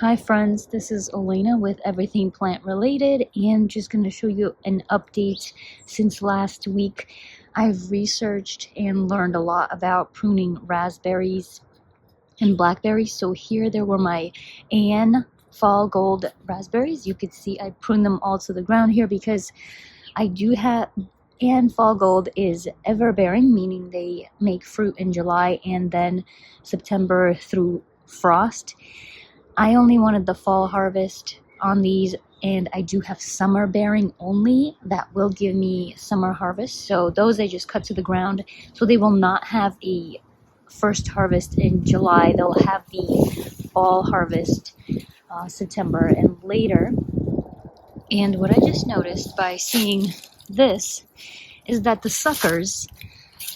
Hi friends, this is Elena with Everything Plant Related, and just going to show you an update since last week. I've researched and learned a lot about pruning raspberries and blackberries. So here there were my Ann Fall Gold raspberries. You could see I pruned them all to the ground here because I do have Ann Fall Gold is ever-bearing, meaning they make fruit in July and then September through frost. I only wanted the fall harvest on these, and I do have summer bearing only that will give me summer harvest. So those I just cut to the ground, so they will not have a first harvest in July. They'll have the fall harvest September and later. And what I just noticed by seeing this is that the suckers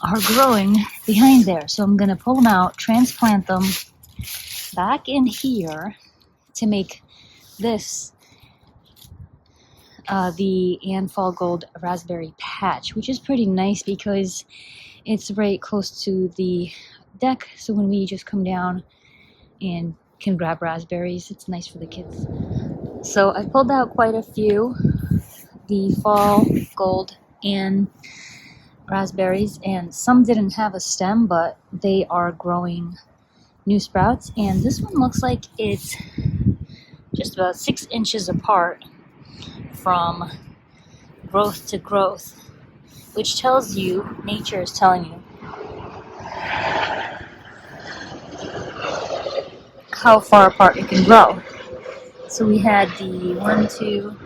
are growing behind there. So I'm going to pull them out, transplant them back in here to make this the Ann Fall Gold raspberry patch, which is pretty nice because it's right close to the deck, so when we just come down and can grab raspberries, it's nice for the kids. So I pulled out quite a few, the Fall Gold and raspberries, and some didn't have a stem, but they are growing new sprouts, and this one looks like it's just about 6 inches apart from growth to growth, which tells you, nature is telling you how far apart it can grow. So we had the 1, 2,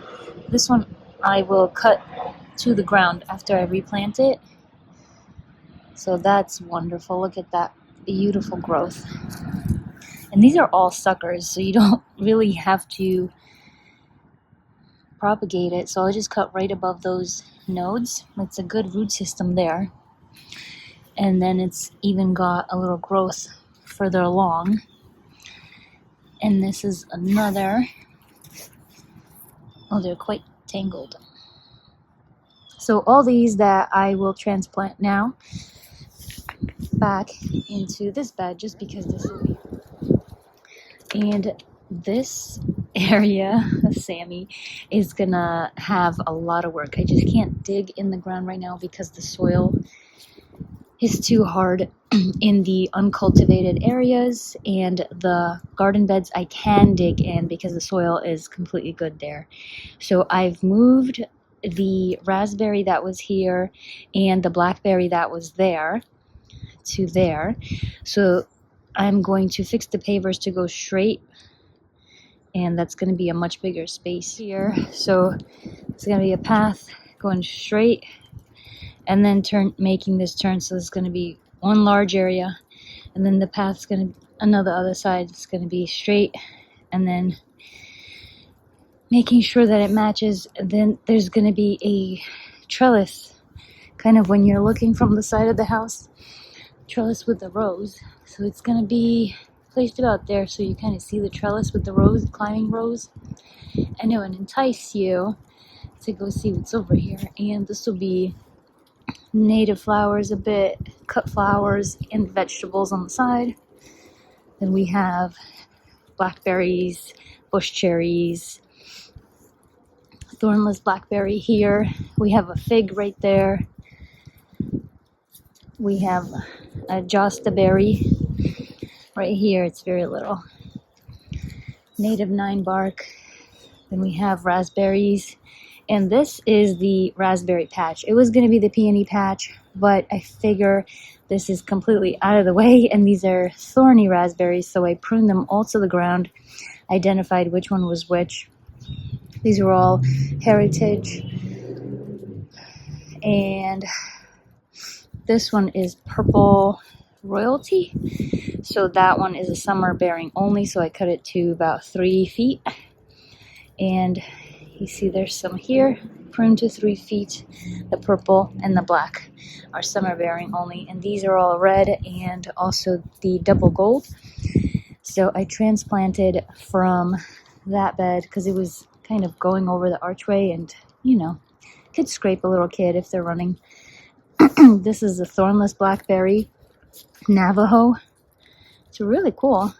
this one I will cut to the ground after I replant it. So that's wonderful. Look at that beautiful growth. And these are all suckers, so you don't really have to propagate it. So I'll just cut right above those nodes. It's a good root system there. And then it's even got a little growth further along. And this is another. Oh, they're quite tangled. So all these that I will transplant now back into this bed, just because this will be. And this area, Sammy, is gonna have a lot of work. I just can't dig in the ground right now because the soil is too hard in the uncultivated areas, and the garden beds I can dig in because the soil is completely good there. So I've moved the raspberry that was here and the blackberry that was there to there. So I'm going to fix the pavers to go straight, and that's going to be a much bigger space here. So it's going to be a path going straight and then making this turn. So it's going to be one large area, and then the path's going to another other side. It's going to be straight, and then making sure that it matches. And then there's going to be a trellis, kind of when you're looking from the side of the house, trellis with the rows. So it's going to be placed about there, so you kind of see the trellis with the rows, climbing rows, and it would entice you to go see what's over here. And this will be native flowers a bit, cut flowers, and vegetables on the side. Then we have blackberries, bush cherries, thornless blackberry here. We have a fig right there. We have a josta berry right here. It's very little. Native 9 bark. Then we have raspberries. And this is the raspberry patch. It was going to be the peony patch, but I figure this is completely out of the way, and these are thorny raspberries, so I pruned them all to the ground, identified which one was which. These are all heritage, and this one is purple royalty, so that one is a summer bearing only, so I cut it to about 3 feet. And you see there's some here, pruned to 3 feet. The purple and the black are summer bearing only, and these are all red and also the double gold. So I transplanted from that bed because it was kind of going over the archway, and could scrape a little kid if they're running. This is a thornless blackberry Navajo. It's really cool.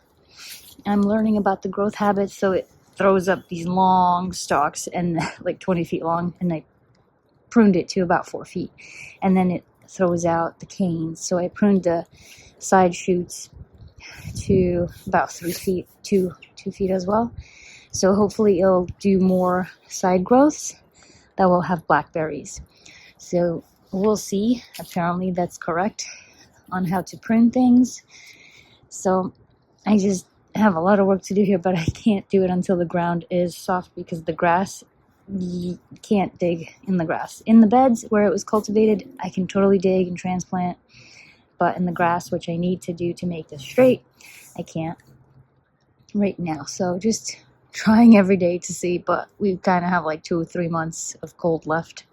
I'm learning about the growth habits, so it throws up these long stalks and like 20 feet long, and I pruned it to about 4 feet, and then it throws out the canes. So I pruned the side shoots to about 3 feet, 2 feet as well. So hopefully it'll do more side growths that will have blackberries. So we'll see. Apparently that's correct on how to prune things. So I just have a lot of work to do here, but I can't do it until the ground is soft, because the grass, you can't dig in the grass. In the beds where it was cultivated, I can totally dig and transplant, but in the grass, which I need to do to make this straight, I can't right now. So just trying every day to see, but we kind of have like 2 or 3 months of cold left.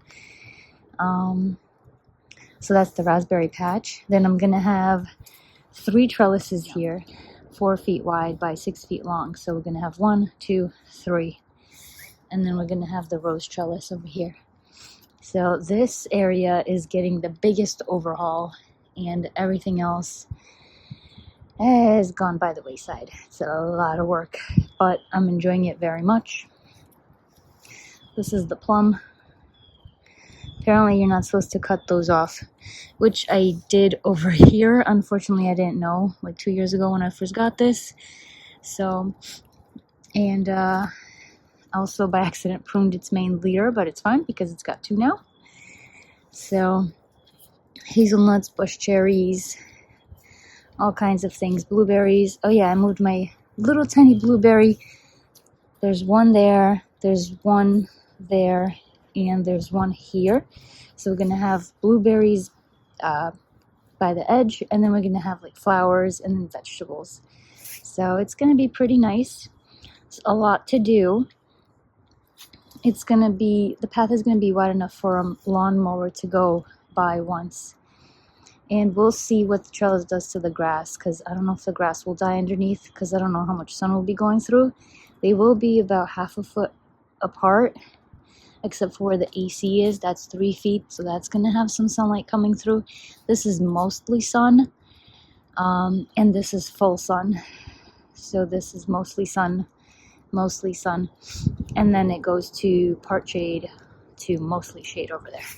So that's the raspberry patch. Then I'm gonna have 3 trellises here, 4 feet wide by 6 feet long. So we're gonna have 1, 2, 3, and then we're gonna have the rose trellis over here. So this area is getting the biggest overhaul, and everything else has gone by the wayside. It's a lot of work, but I'm enjoying it very much. This is the plum. Apparently you're not supposed to cut those off, which I did over here. Unfortunately, I didn't know like 2 years ago when I first got this. So, and also by accident pruned its main leader, but it's fine because it's got 2 now. So hazelnuts, bush cherries, all kinds of things, blueberries. Oh yeah, I moved my little tiny blueberry. There's one there, there's one there, and there's one here. So we're gonna have blueberries by the edge, and then we're gonna have like flowers and then vegetables. So it's gonna be pretty nice. It's a lot to do. It's gonna be, the path is gonna be wide enough for a lawnmower to go by once. And we'll see what the trellis does to the grass, because I don't know if the grass will die underneath, because I don't know how much sun will be going through. They will be about 1/2 foot apart, except for where the AC is. That's 3 feet, so that's going to have some sunlight coming through. This is mostly sun, and this is full sun. So this is mostly sun, and then it goes to part shade to mostly shade over there.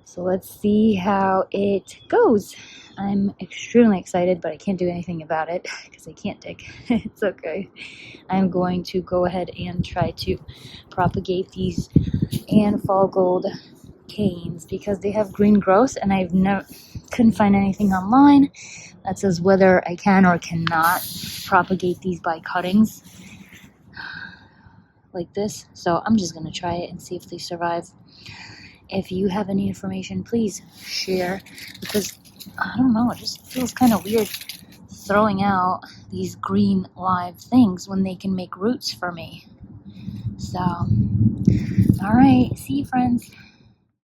So let's see how it goes. I'm extremely excited, but I can't do anything about it because I can't dig. It's okay. I'm going to go ahead and try to propagate these and fall gold canes because they have green growth, and I couldn't find anything online that says whether I can or cannot propagate these by cuttings like this. So I'm just going to try it and see if they survive. If you have any information, please share, because I don't know, it just feels kind of weird throwing out these green live things when they can make roots for me. So, alright, see you friends.